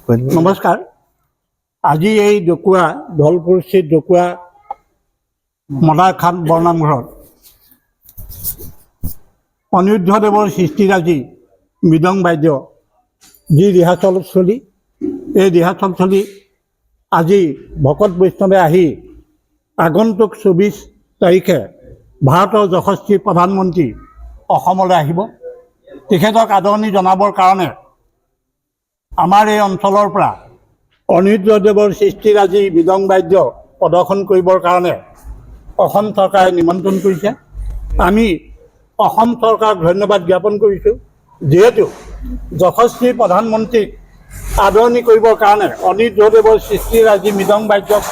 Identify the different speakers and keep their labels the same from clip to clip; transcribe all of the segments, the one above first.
Speaker 1: নমস্কাৰ। আজি এই ডকুৱা ধলপুৰস্থিত ডকুৱা মদাৰখাট বৰনামঘৰত অনিৰুদ্ধদেৱৰ সৃষ্টিৰাজি মৃদং বাদ্য যি ৰিহাৰ্চল চলি এই ৰিহাৰ্চল চলি আজি ভকত বৈষ্ণৱে আহি আগন্তুক 24 তাৰিখে ভাৰতৰ যশস্বী প্ৰধানমন্ত্ৰী অসমলৈ আহিব। তেখেতক আদৰণি জনাবৰ কাৰণে আমাৰ এই অঞ্চলৰ পৰা অনিৰুদ্ধদেৱৰ সৃষ্টিৰাজি মৃদং বাদ্য প্ৰদৰ্শন কৰিবৰ কাৰণে অসম চৰকাৰে নিমন্ত্ৰণ কৰিছে। আমি অসম চৰকাৰক ধন্যবাদ জ্ঞাপন কৰিছোঁ, যিহেতু যশস্বী প্ৰধানমন্ত্ৰীক আদৰণি কৰিবৰ কাৰণে অনিৰুদ্ধদেৱৰ সৃষ্টিৰাজি মৃদং বাদ্যক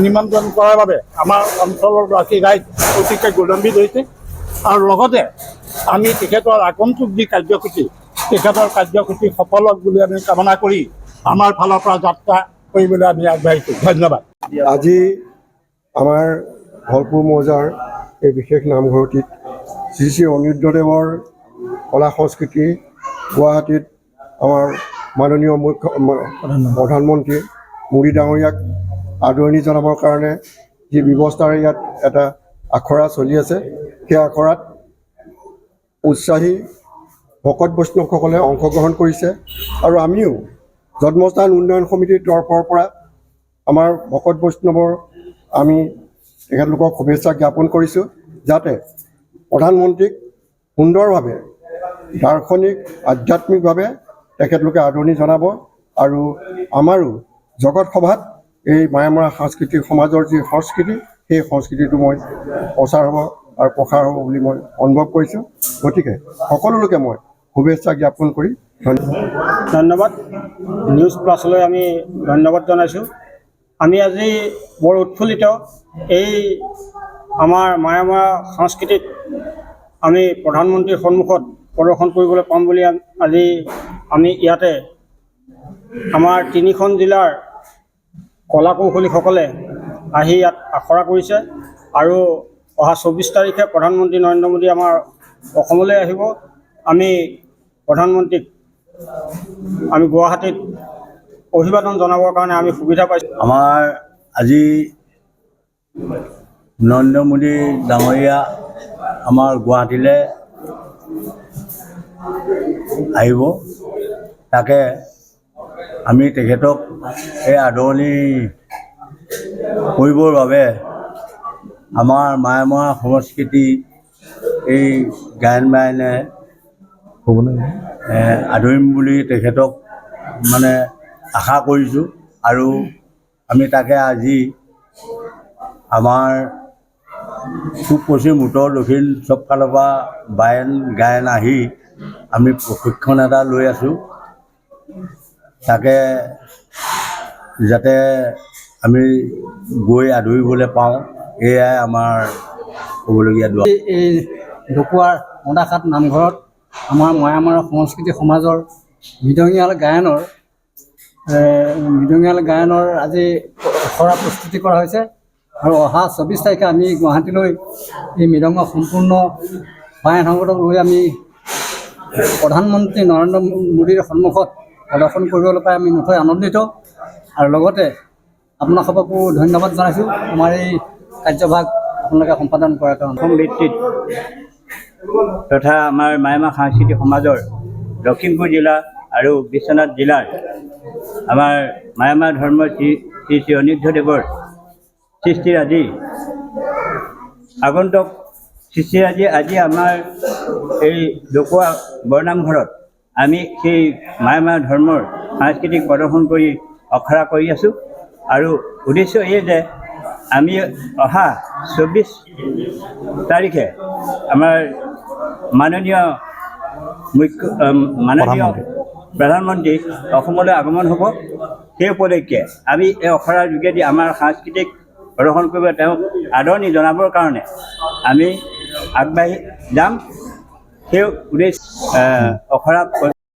Speaker 1: নিমন্ত্ৰণ কৰাৰ বাবে আমাৰ অঞ্চলৰ বাসী ৰাইজ অতিকে গৌৰৱান্বিত হৈছে। আৰু লগতে আমি তেখেতৰ আগন্তুক যি কাৰ্যসূচী তেখেতৰ কাৰ্যসূচী সফল হওক বুলি আমি কামনা কৰি আমাৰ ফালৰ পৰা যাত্ৰা কৰিবলৈ আমি আগবাঢ়িছোঁ। ধন্যবাদ।
Speaker 2: আজি আমাৰ ধলপুৰ মৌজাৰ এই বিশেষ নামঘৰটিত শ্ৰী শ্ৰী অনিৰুদ্ধদেৱৰ কলা সংস্কৃতি গুৱাহাটীত আমাৰ মাননীয় প্ৰধানমন্ত্ৰী মোদী ডাঙৰীয়াক আদৰণি জনাবৰ কাৰণে যি ব্যৱস্থাৰে ইয়াত এটা আখৰা চলি আছে, সেই আখৰাত উৎসাহী ভকত বৈষ্ণৱসকলে অংশগ্ৰহণ কৰিছে। আৰু আমিও জন্মস্থান উন্নয়ন সমিতিৰ তৰফৰ পৰা আমাৰ ভকত বৈষ্ণৱৰ আমি তেখেতলোকক শুভেচ্ছা জ্ঞাপন কৰিছোঁ, যাতে প্ৰধানমন্ত্ৰীক সুন্দৰভাৱে দাৰ্শনিক আধ্যাত্মিকভাৱে তেখেতলোকে আদৰণি জনাব। আৰু আমাৰো জগত সভাত এই মায়ামৰা সাংস্কৃতিক সমাজৰ যি সংস্কৃতি, সেই সংস্কৃতিটো মই প্ৰচাৰ হ'ব আৰু প্ৰসাৰ হ'ব বুলি মই অনুভৱ কৰিছোঁ। গতিকে সকলোলৈকে মই শুভেচ্ছা জ্ঞাপন কৰি
Speaker 3: ধন্যবাদ। নিউজ প্লাছলৈ আমি ধন্যবাদ জনাইছোঁ। আমি আজি বৰ উৎফুল্লিত, এই আমাৰ মায়ামৰা সাংস্কৃতিক আমি প্ৰধানমন্ত্ৰীৰ সন্মুখত প্ৰদৰ্শন কৰিবলৈ পাম বুলি আজি আমি ইয়াতে আমাৰ 3খন জিলাৰ কলা কৌশলীসকলে আহি ইয়াত আখৰা কৰিছে। আৰু অহা 24 তাৰিখে প্ৰধানমন্ত্ৰী নৰেন্দ্ৰ মোদী আমাৰ অসমলৈ আহিব। আমি প্ৰধানমন্ত্ৰীক আমি গুৱাহাটীত অভিবাদন জনাবৰ কাৰণে আমি সুবিধা পাইছোঁ।
Speaker 4: আমাৰ আজি নৰেন্দ্ৰ মোদী ডাঙৰীয়া আমাৰ গুৱাহাটীলৈ আহিব, তাকে আমি তেখেতক এই আদৰণি কৰিবৰ বাবে আমাৰ মায়ামৰা সংস্কৃতি এই গায়ন বায়নে আদৰিম বুলি তেখেতক মানে আশা কৰিছোঁ। আৰু আমি তাকে আজি আমাৰ পূব পশ্চিম উত্তৰ দক্ষিণ চব ফালৰ পৰা গায়ন আহি আমি প্ৰশিক্ষণ এটা লৈ আছোঁ, তাকে যাতে আমি গৈ আদৰিবলৈ পাওঁ, এয়াই আমাৰ ক'বলগীয়া দোৱা।
Speaker 5: এই ডকুৱাৰ মদাৰখাট নামঘৰত আমাৰ মায়ামৰা সংস্কৃতি সমাজৰ মৃদঙীয়াল গায়নৰ আজি আখৰা প্ৰস্তুতি কৰা হৈছে। আৰু অহা 24 তাৰিখে আমি গুৱাহাটীলৈ এই মৃদংগ সম্পূৰ্ণ বায়ন সংগঠক লৈ আমি প্ৰধানমন্ত্ৰী নৰেন্দ্ৰ মোদীৰ সন্মুখত প্ৰদৰ্শন কৰিবলৈ পাই আমি নথৈ আনন্দিত। আৰু লগতে আপোনালোককো ধন্যবাদ জনাইছোঁ আমাৰ এই কাৰ্যভাগ আপোনালোকে সম্পাদন কৰাৰ কাৰণে।
Speaker 3: অসম ভিত্তিত তথা আমাৰ মায়ামৰা সাংস্কৃতিক সমাজৰ লখিমপুৰ জিলা আৰু বিশ্বনাথ জিলাৰ আমাৰ মায়ামৰা ধৰ্মৰ শ্ৰী শ্ৰী অনিৰুদ্ধদেৱৰ সৃষ্টিৰাজি আগন্তুক সৃষ্টিৰাজি আজি আমাৰ এই ডকুৱা বৰনামঘৰত আমি সেই মায়ামৰা ধৰ্মৰ সাংস্কৃতিক প্ৰদৰ্শন কৰি আখৰা কৰি আছোঁ। আৰু উদ্দেশ্য এই যে আমি অহা 24 তাৰিখে আমাৰ মাননীয় প্ৰধানমন্ত্ৰী অসমলৈ আগমন হ'ব। সেই উপলক্ষে আমি এই আখৰাৰ যোগেদি আমাৰ সাংস্কৃতিক প্ৰদৰ্শন কৰিব তেওঁক আদৰণি জনাবৰ কাৰণে আমি আগবাঢ়ি যাম। সেই উদ্দেশ্য আখৰা